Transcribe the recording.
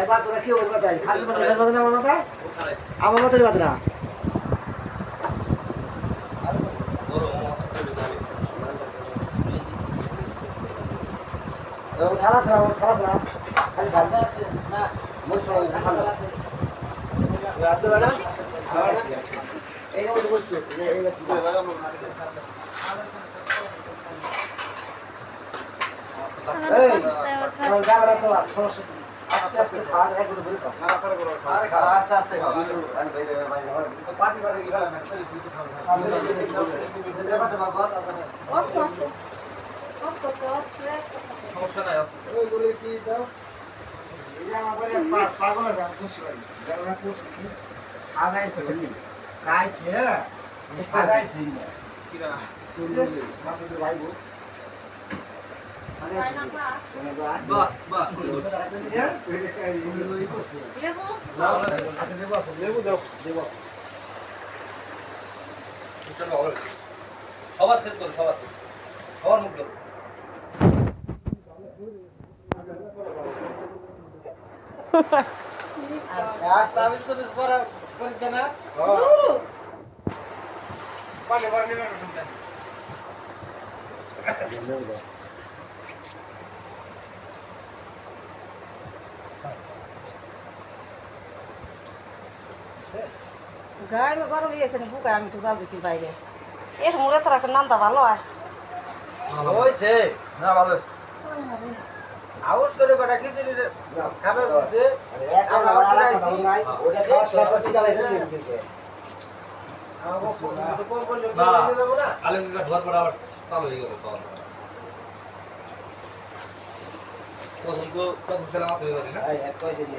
বাদ তোরা কি ওর মাথায় খালি মাথায় বেশ বাদ না আমার মাথায় আমার মাথায় বাদ না খালাস না খালি খালাস আছে না মোস পাই না খালাস আছে না এই যে বসছো এই কি এই কোন জায়গা তো সমস্যা আস্তে আস্তে খাওয়া যায় করে বলি তো না করে করো আরে খাওয়া আস্তে আস্তে খাও আমি বাইরে তো পার্টি করে গেলাম না চল দিতে খাও আস্তে আস্তে সমস্যা নাই ওই বলে কি দাও এই আমার বলে পাগল আছে খুশি ভাই জানা খুশি কি আগাইছে বলি কাইছে আগাইছে কিরা শুনলে মাসুদ ভাই গো বাহ বাহ সবার ক্ষেত্রে সবার মুখ ধরো গায়ে গরম দিয়েছে না বুকে আমি তো যাও দিতে বাইরে এর মুড়ে তোরা নামটা ভালো হয় হইছে না ভালো আউশ করে কটা খিচুড়ি খাবার দিছে আমরা আউশ খাইছি ওটা খাওয়া শেষ করতে গেলে এটা দিয়ে দিছে তো কোন বললে যাব না আলেম দিদা ঢোর পড়া আবার চালু হয়ে গেল তো প্রথম খেলা মাছ হয়ে গেছে না এই এক কয় দিন